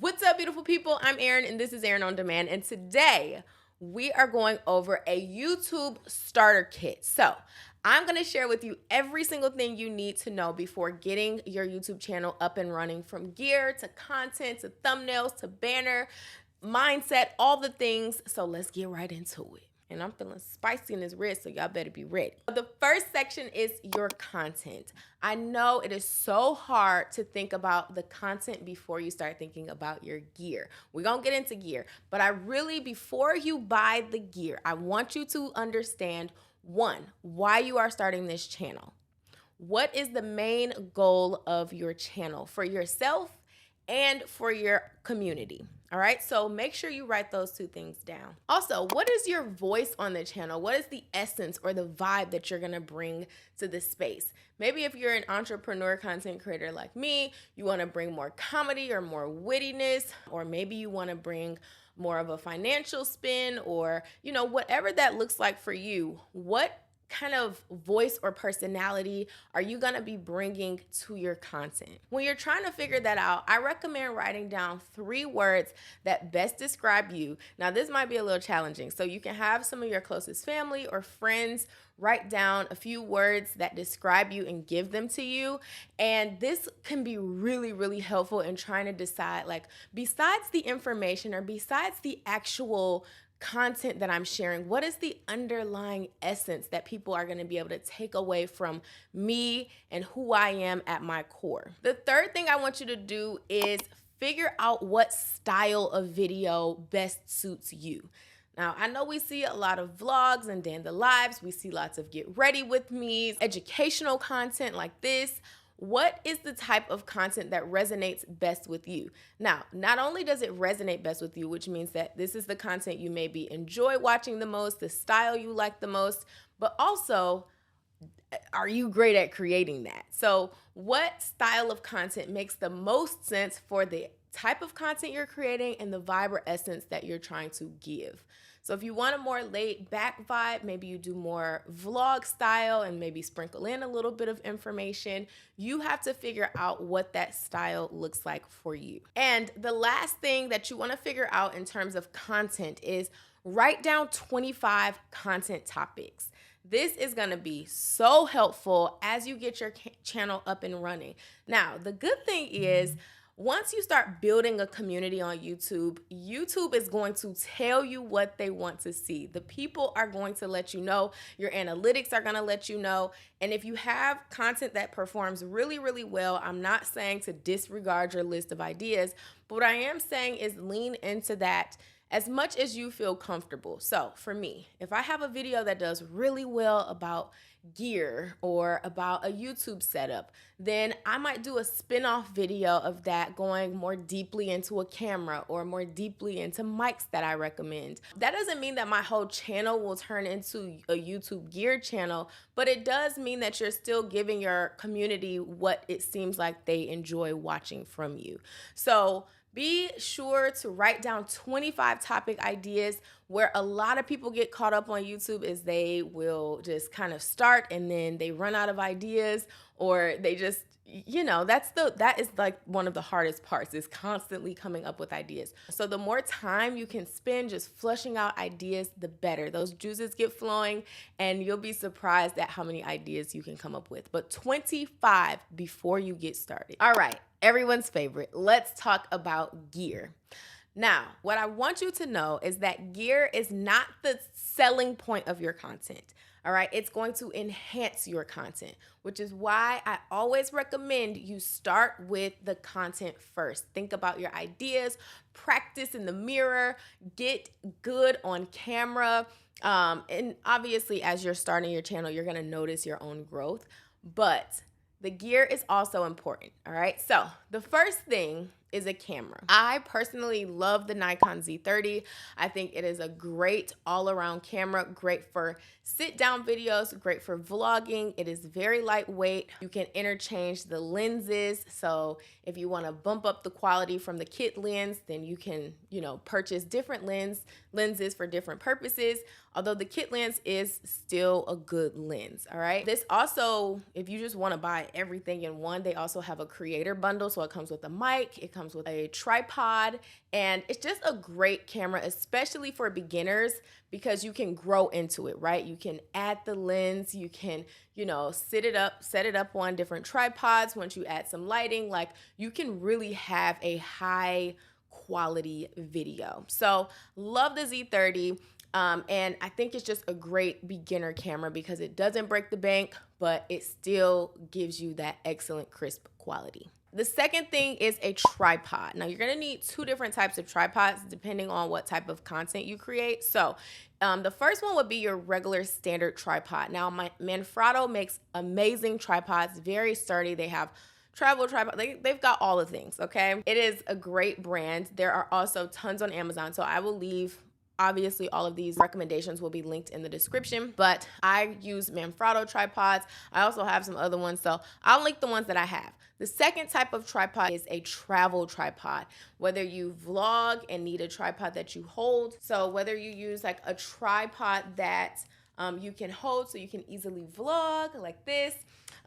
What's up, beautiful people? I'm Erin, and this is Erin on Demand. And today we are going over a YouTube starter kit. So I'm going to share with you every single thing you need to know before getting your YouTube channel up and running, from gear to content to thumbnails to banner, mindset, all the things. So let's get right into it. And I'm feeling spicy in this wrist, so y'all better be ready. The first section is your content. I know it is so hard to think about the content before you start thinking about your gear. We're gonna get into gear, but before you buy the gear, I want you to understand, one, why you are starting this channel. What is the main goal of your channel for yourself and for your community? All right, so make sure you write those two things down. Also, what is your voice on the channel? What is the essence or the vibe that you're gonna bring to this space? Maybe if you're an entrepreneur content creator like me, you wanna bring more comedy or more wittiness, or maybe you wanna bring more of a financial spin, or whatever that looks like for you. What kind of voice or personality are you going to be bringing to your content? When you're trying to figure that out, I recommend writing down 3 words that best describe you. Now, this might be a little challenging, so you can have some of your closest family or friends write down a few words that describe you and give them to you. And this can be really, really helpful in trying to decide, like, besides the information or besides the actual content that I'm sharing, what is the underlying essence that people are going to be able to take away from me and who I am at my core? The third thing I want you to do is figure out what style of video best suits you. Now, I know we see a lot of vlogs and Dan the Lives. We see lots of get ready with me, educational content like this. What is the type of content that resonates best with you? Now, not only does it resonate best with you, which means that this is the content you maybe enjoy watching the most, the style you like the most, but also, are you great at creating that? So what style of content makes the most sense for the type of content you're creating and the vibe or essence that you're trying to give? So if you want a more laid back vibe, maybe you do more vlog style and maybe sprinkle in a little bit of information. You have to figure out what that style looks like for you. And the last thing that you want to figure out in terms of content is write down 25 content topics. This is going to be so helpful as you get your channel up and running. Now, the good thing is, once you start building a community on YouTube, YouTube is going to tell you what they want to see. The people are going to let you know. Your analytics are going to let you know. And if you have content that performs really, really well, I'm not saying to disregard your list of ideas, but what I am saying is lean into that as much as you feel comfortable. So for me, if I have a video that does really well about gear or about a YouTube setup, then I might do a spin-off video of that going more deeply into a camera or more deeply into mics that I recommend. That doesn't mean that my whole channel will turn into a YouTube gear channel, but it does mean that you're still giving your community what it seems like they enjoy watching from you. So be sure to write down 25 topic ideas. Where a lot of people get caught up on YouTube is they will just kind of start and then they run out of ideas, or they just, that is like one of the hardest parts, is constantly coming up with ideas. So the more time you can spend just flushing out ideas, the better. Those juices get flowing and you'll be surprised at how many ideas you can come up with. But 25 before you get started. All right, everyone's favorite. Let's talk about gear. Now, what I want you to know is that gear is not the selling point of your content. All right, it's going to enhance your content, which is why I always recommend you start with the content first. Think about your ideas, practice in the mirror, get good on camera. And obviously, as you're starting your channel, you're going to notice your own growth, but the gear is also important. All right, so the first thing is a camera. I personally love the Nikon Z30. I think it is a great all-around camera, great for sit-down videos, great for vlogging. It is very lightweight. You can interchange the lenses. So if you want to bump up the quality from the kit lens, then you can, purchase different lenses for different purposes. Although the kit lens is still a good lens, all right? This also, if you just want to buy everything in one, they also have a creator bundle. So it comes with a mic, it comes comes with a tripod, and it's just a great camera, especially for beginners, because you can grow into it, right? You can add the lens, you can, set it up on different tripods. Once you add some lighting, like, you can really have a high quality video. So love the Z30. And I think it's just a great beginner camera because it doesn't break the bank, but it still gives you that excellent crisp quality. The second thing is a tripod. Now, you're gonna need two different types of tripods depending on what type of content you create. So the first one would be your regular standard tripod. Now, Manfrotto makes amazing tripods, very sturdy. They have travel tripod. They've got all the things, okay? It is a great brand. There are also tons on Amazon, so I will leave, obviously, all of these recommendations will be linked in the description, but I use Manfrotto tripods. I also have some other ones, so I'll link the ones that I have. The second type of tripod is a travel tripod. Whether you vlog and need a tripod that you hold, so whether you use like a tripod that you can hold so you can easily vlog like this,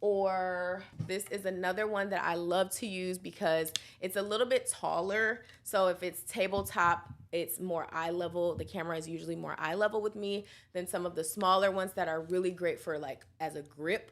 or this is another one that I love to use because it's a little bit taller. So if it's tabletop, it's more eye level. The camera is usually more eye level with me than some of the smaller ones that are really great for like as a grip.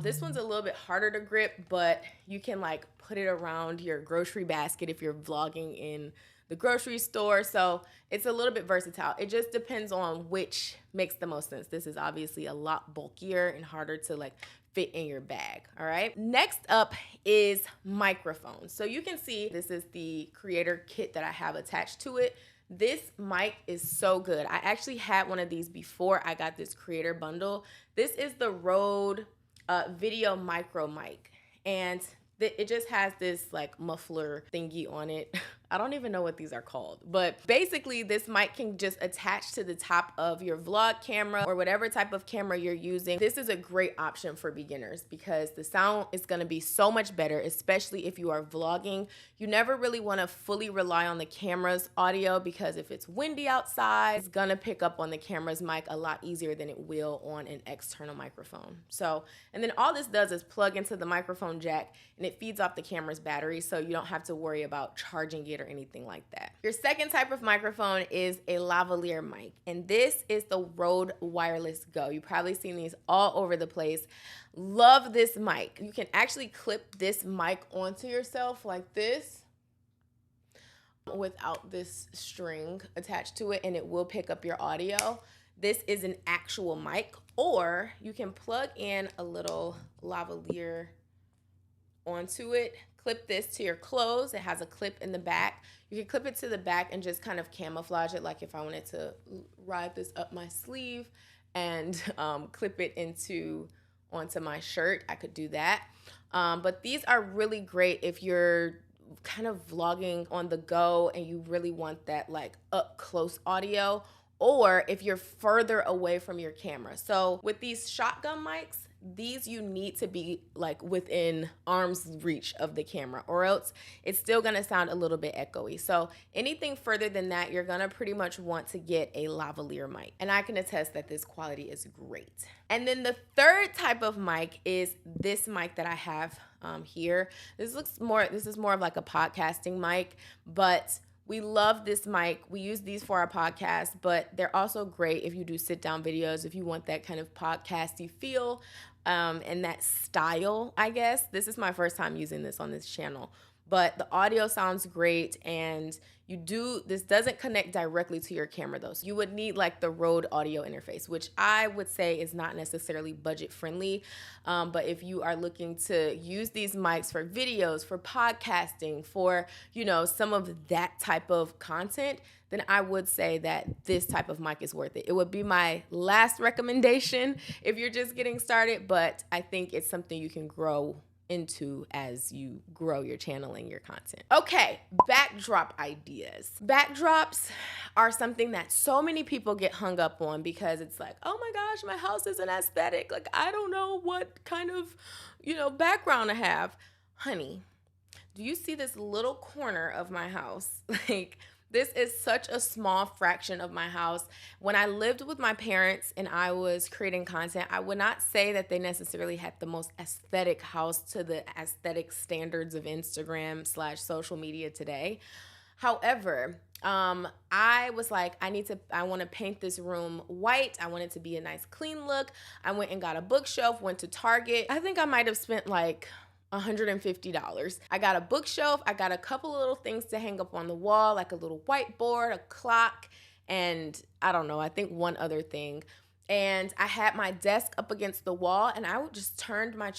This one's a little bit harder to grip, but you can like put it around your grocery basket if you're vlogging in the grocery store. So it's a little bit versatile. It just depends on which makes the most sense. This is obviously a lot bulkier and harder to like fit in your bag. All right. Next up is microphones. So you can see this is the creator kit that I have attached to it. This mic is so good. I actually had one of these before I got this creator bundle. This is the Rode Video Micro mic, and it just has this like muffler thingy on it. I don't even know what these are called, but basically this mic can just attach to the top of your vlog camera or whatever type of camera you're using. This is a great option for beginners because the sound is gonna be so much better, especially if you are vlogging. You never really wanna fully rely on the camera's audio because if it's windy outside, it's gonna pick up on the camera's mic a lot easier than it will on an external microphone. So, and then all this does is plug into the microphone jack and it feeds off the camera's battery, so you don't have to worry about charging it or anything like that. Your second type of microphone is a lavalier mic, and this is the Rode Wireless Go. You've probably seen these all over the place. Love this mic. You can actually clip this mic onto yourself like this without this string attached to it, and it will pick up your audio. This is an actual mic, or you can plug in a little lavalier onto it, clip this to your clothes. It has a clip in the back. You can clip it to the back and just kind of camouflage it, like if I wanted to ride this up my sleeve and clip it onto my shirt, I could do that. But these are really great if you're kind of vlogging on the go and you really want that like up close audio, or if you're further away from your camera. So with these shotgun mics, these you need to be like within arm's reach of the camera, or else it's still gonna sound a little bit echoey. So anything further than that, you're gonna pretty much want to get a lavalier mic. And I can attest that this quality is great. And then the third type of mic is this mic that I have here. This is more of like a podcasting mic, but we love this mic. We use these for our podcast, but they're also great if you do sit down videos, if you want that kind of podcasty feel and that style, I guess. This is my first time using this on this channel, but the audio sounds great, and this doesn't connect directly to your camera though. So you would need like the Rode audio interface, which I would say is not necessarily budget friendly. But if you are looking to use these mics for videos, for podcasting, for, some of that type of content, then I would say that this type of mic is worth it. It would be my last recommendation if you're just getting started, but I think it's something you can grow into as you grow your channel and your content. Okay, backdrop ideas. Backdrops are something that so many people get hung up on because it's like, oh my gosh, my house isn't aesthetic. Like, I don't know what kind of, background to have. Honey, do you see this little corner of my house? Like, This is such a small fraction of my house. When I lived with my parents and I was creating content, I would not say that they necessarily had the most aesthetic house to the aesthetic standards of Instagram/social media today. However, I was like, I want to paint this room white. I want it to be a nice, clean look. I went and got a bookshelf, went to Target. I think I might have spent like $150. I got a bookshelf. I got a couple of little things to hang up on the wall, like a little whiteboard, a clock, and I don't know, I think one other thing. And I had my desk up against the wall, and I would just turn my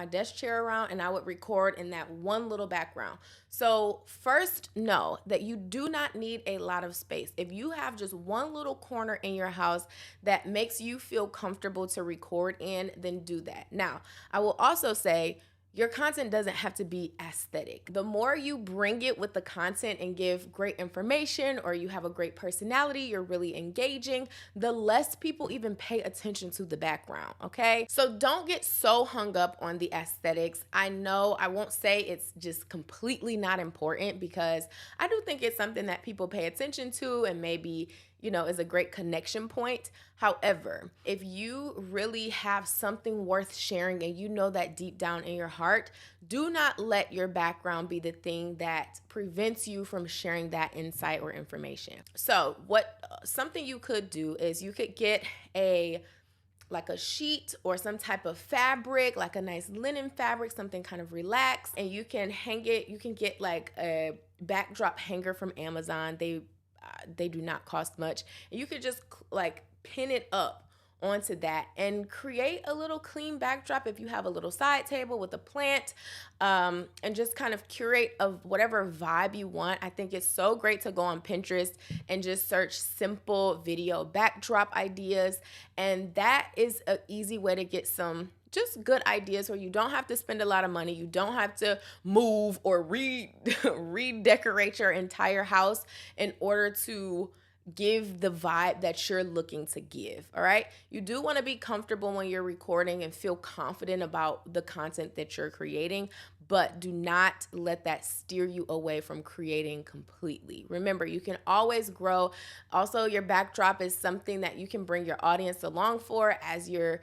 desk chair around, and I would record in that one little background. So first, know that you do not need a lot of space. If you have just one little corner in your house that makes you feel comfortable to record in, then do that. Now, I will also say, your content doesn't have to be aesthetic. The more you bring it with the content and give great information, or you have a great personality, you're really engaging, the less people even pay attention to the background, okay? So don't get so hung up on the aesthetics. I know I won't say it's just completely not important, because I do think it's something that people pay attention to and maybe, is a great connection point. However, if you really have something worth sharing and you know that deep down in your heart, do not let your background be the thing that prevents you from sharing that insight or information. So something you could do is you could get a sheet or some type of fabric, like a nice linen fabric, something kind of relaxed, and you can hang it. You can get like a backdrop hanger from Amazon. They do not cost much. And you could just like pin it up onto that and create a little clean backdrop if you have a little side table with a plant, and just kind of curate of whatever vibe you want. I think it's so great to go on Pinterest and just search simple video backdrop ideas, and that is an easy way to get some just good ideas where you don't have to spend a lot of money. You don't have to move or redecorate your entire house in order to give the vibe that you're looking to give. All right. You do want to be comfortable when you're recording and feel confident about the content that you're creating, but do not let that steer you away from creating completely. Remember, you can always grow. Also, your backdrop is something that you can bring your audience along for as you're,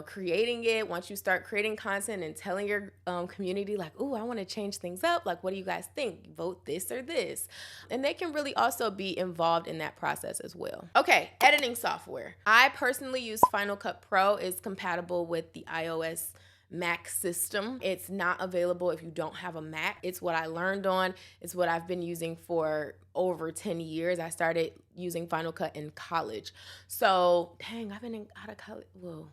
creating it. Once you start creating content and telling your community like, "Ooh, I want to change things up. Like, what do you guys think? Vote this or this." And they can really also be involved in that process as well. Okay, editing software. I personally use Final Cut Pro. It's compatible with the iOS Mac system. It's not available if you don't have a Mac. It's what I learned on. It's what I've been using for over 10 years. I started using Final Cut in college. So, dang, I've been out of college. Whoa.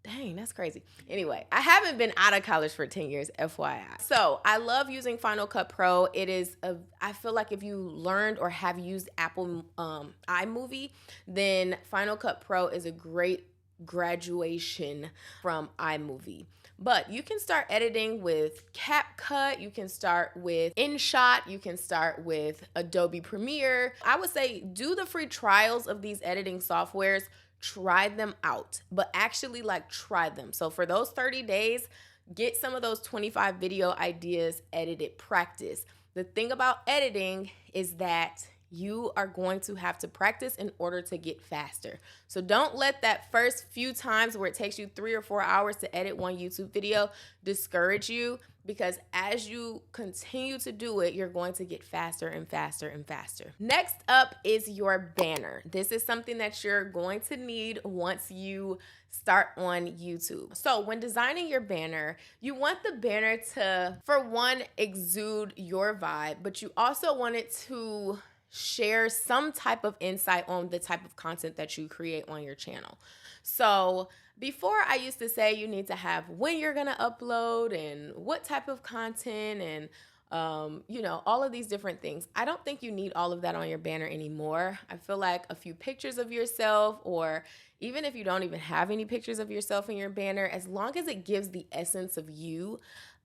Dang, that's crazy. Anyway, I haven't been out of college for 10 years, FYI. So I love using Final Cut Pro. I feel like if you learned or have used Apple iMovie, then Final Cut Pro is a great graduation from iMovie. But you can start editing with CapCut, you can start with InShot, you can start with Adobe Premiere. I would say do the free trials of these editing softwares, try them out, but actually try them. So for those 30 days, get some of those 25 video ideas edited, practice. The thing about editing is that you are going to have to practice in order to get faster. So don't let that first few times where it takes you 3 or 4 hours to edit one YouTube video discourage you, because as you continue to do it, you're going to get faster and faster and faster. Next up is your banner. This is something that you're going to need once you start on YouTube. So when designing your banner, you want the banner to, for one, exude your vibe, but you also want it to share some type of insight on the type of content that you create on your channel. So before, I used to say you need to have when you're gonna upload and what type of content and all of these different things. I don't think you need all of that on your banner anymore. I feel like a few pictures of yourself, or even if you don't even have any pictures of yourself in your banner, as long as it gives the essence of you,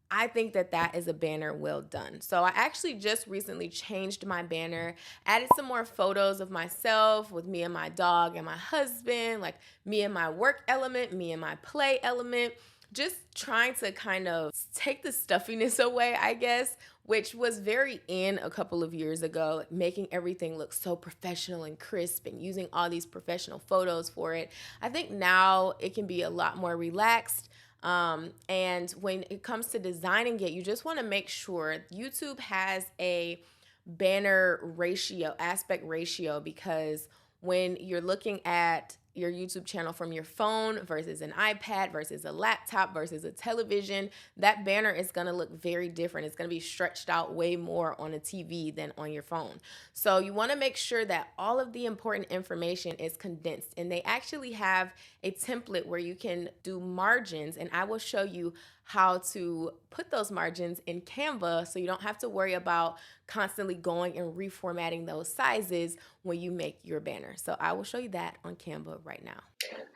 I think that is a banner well done. So I actually just recently changed my banner, added some more photos of myself with me and my dog and my husband, like me and my work element, me and my play element. just trying to kind of take the stuffiness away, I guess, which was very in a couple of years ago, making everything look so professional and crisp and using all these professional photos for it. I think now it can be a lot more relaxed. And when it comes to designing it, you just want to make sure YouTube has a banner ratio, aspect ratio, because when you're looking at your YouTube channel from your phone versus an iPad versus a laptop versus a television, that banner is going to look very different. It's going to be stretched out way more on a TV than on your phone. So you want to make sure that all of the important information is condensed, and they actually have a template where you can do margins, and I will show you how to put those margins in Canva so you don't have to worry about constantly going and reformatting those sizes when you make your banner. So I will show you that on Canva right now.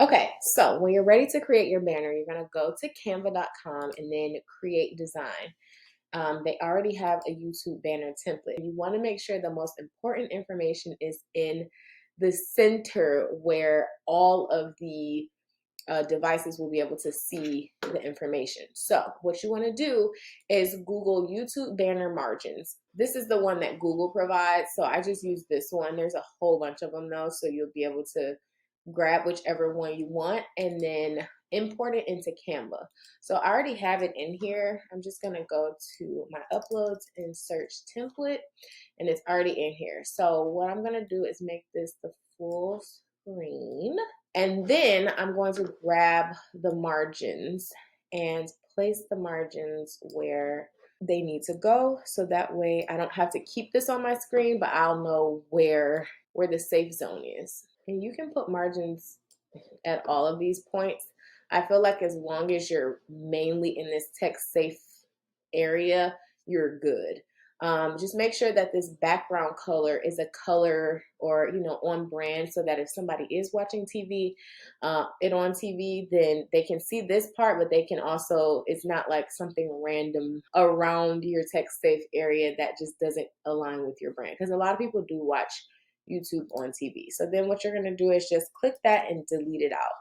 Okay, so when you're ready to create your banner, you're gonna go to canva.com and then create design. They already have a YouTube banner template. You wanna make sure the most important information is in the center where all of the devices will be able to see the information. So what you want to do is Google YouTube banner margins. This is the one that Google provides, so I just use this one. There's a whole bunch of them though, so you'll be able to grab whichever one you want and then import it into Canva. So I already have it in here. I'm just going to go to my uploads and search template, and it's already in here. So what I'm going to do is make this the full screen. And then I'm going to grab the margins and place the margins where they need to go. So that way I don't have to keep this on my screen, but I'll know where the safe zone is. And you can put margins at all of these points. I feel like as long as you're mainly in this text safe area, you're good. Just make sure that this background color is a color or, on brand, so that if somebody is watching TV, on TV, then they can see this part, but they can also, it's not like something random around your text safe area that just doesn't align with your brand. Because a lot of people do watch YouTube on TV. So then what you're going to do is just click that and delete it out.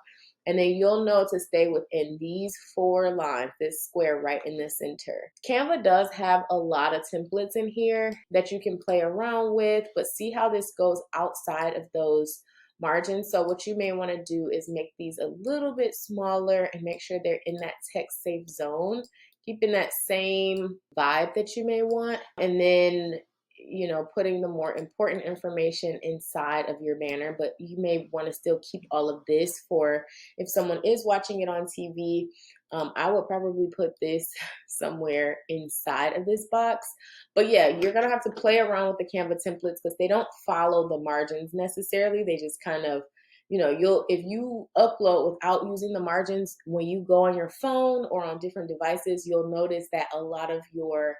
And then you'll know to stay within these 4 lines, this square right in the center. Canva does have a lot of templates in here that you can play around with, but see how this goes outside of those margins. So what you may want to do is make these a little bit smaller and make sure they're in that text safe zone, keeping that same vibe that you may want. And then putting the more important information inside of your banner, but you may want to still keep all of this for if someone is watching it on TV. I would probably put this somewhere inside of this box. But yeah, you're going to have to play around with the Canva templates because they don't follow the margins necessarily. They just kind of, if you upload without using the margins, when you go on your phone or on different devices, you'll notice that a lot of your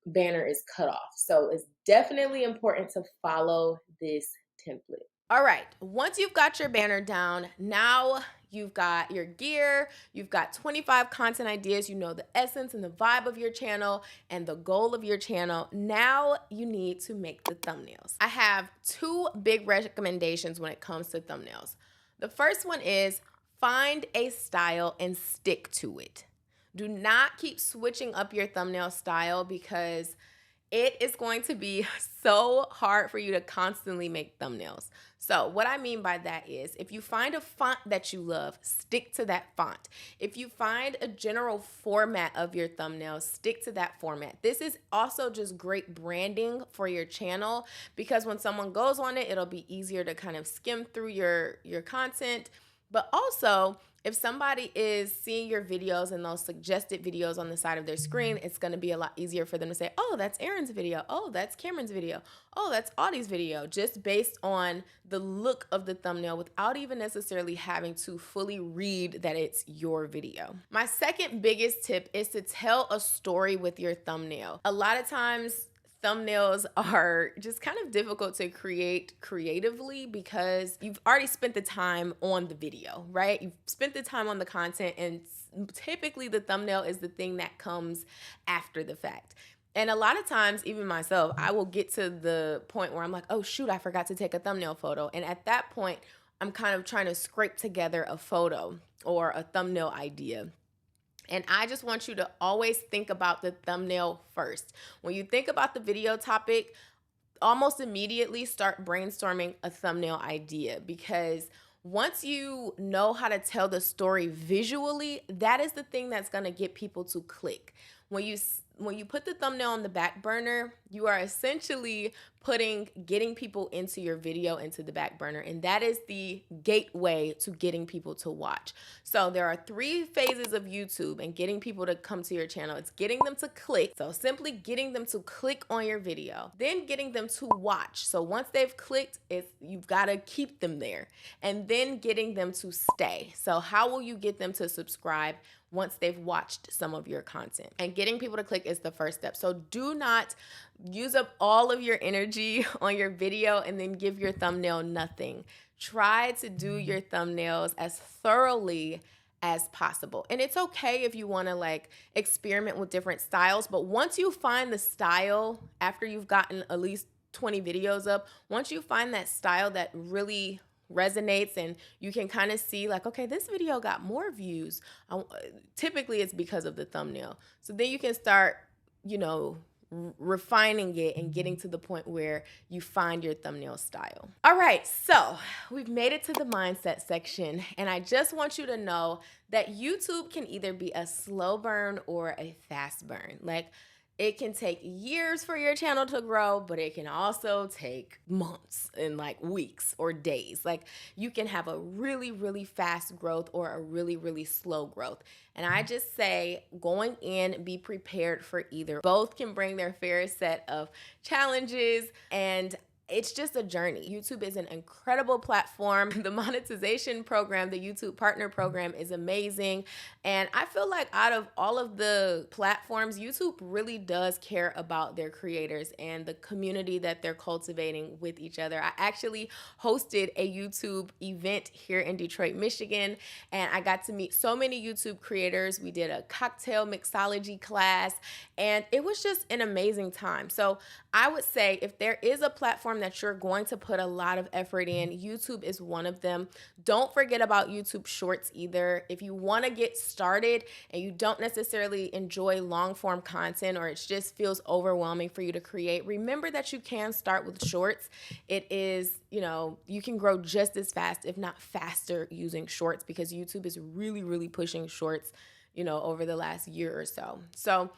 banner is cut off. So it's definitely important to follow this template. All right, once you've got your banner down, now you've got your gear, you've got 25 content ideas, you know the essence and the vibe of your channel and the goal of your channel. Now you need to make the thumbnails. I have 2 big recommendations when it comes to thumbnails. The first one is find a style and stick to it. Do not keep switching up your thumbnail style because it is going to be so hard for you to constantly make thumbnails. So what I mean by that is if you find a font that you love, stick to that font. If you find a general format of your thumbnail, stick to that format. This is also just great branding for your channel because when someone goes on it, it'll be easier to kind of skim through your content. But also, if somebody is seeing your videos and those suggested videos on the side of their screen, it's going to be a lot easier for them to say, oh, that's Erin's video. Oh, that's Cameron's video. Oh, that's Audie's video, just based on the look of the thumbnail without even necessarily having to fully read that it's your video. My second biggest tip is to tell a story with your thumbnail. A lot of times, thumbnails are just kind of difficult to create creatively because you've already spent the time on the video, right? You've spent the time on the content, and typically the thumbnail is the thing that comes after the fact. And a lot of times, even myself, I will get to the point where I'm like, oh shoot, I forgot to take a thumbnail photo. And at that point, I'm kind of trying to scrape together a photo or a thumbnail idea. And I just want you to always think about the thumbnail first. When you think about the video topic, almost immediately start brainstorming a thumbnail idea, because once you know how to tell the story visually, that is the thing that's going to get people to click. When you put the thumbnail on the back burner, you are essentially getting people into your video into the back burner, and that is the gateway to getting people to watch. So there are 3 phases of YouTube and getting people to come to your channel. It's getting them to click, so simply getting them to click on your video, then getting them to watch. So once they've clicked, you've got to keep them there, and then getting them to stay. So how will you get them to subscribe once they've watched some of your content? And getting people to click is the first step. So do not use up all of your energy on your video and then give your thumbnail nothing. Try to do your thumbnails as thoroughly as possible. And it's okay if you want to like experiment with different styles, but once you find the style, after you've gotten at least 20 videos up, once you find that style that really resonates and you can kind of see like, okay, this video got more views, typically it's because of the thumbnail. So then you can start, refining it and getting to the point where you find your thumbnail style. All right, so we've made it to the mindset section, and I just want you to know that YouTube can either be a slow burn or a fast burn. Like, it can take years for your channel to grow, but it can also take months and like weeks or days. Like, you can have a really, really fast growth or a really, really slow growth. And I just say, going in, be prepared for either. Both can bring their fair set of challenges, and it's just a journey. YouTube is an incredible platform. The monetization program, the YouTube partner program, is amazing. And I feel like out of all of the platforms, YouTube really does care about their creators and the community that they're cultivating with each other. I actually hosted a YouTube event here in Detroit, Michigan, and I got to meet so many YouTube creators. We did a cocktail mixology class, and it was just an amazing time. So I would say if there is a platform that you're going to put a lot of effort in, YouTube is one of them. Don't forget about YouTube Shorts either. If you want to get started and you don't necessarily enjoy long form content, or it just feels overwhelming for you to create, remember that you can start with Shorts. It is, you can grow just as fast, if not faster, using Shorts, because YouTube is really, really pushing Shorts, over the last year or so. So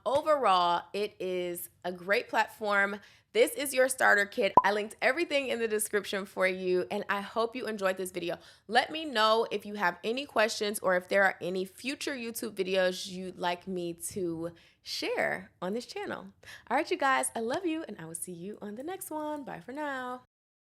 overall, it is a great platform. This is your starter kit. I linked everything in the description for you, and I hope you enjoyed this video. Let me know if you have any questions or if there are any future YouTube videos you'd like me to share on this channel. All right, you guys, I love you, and I will see you on the next one. Bye for now.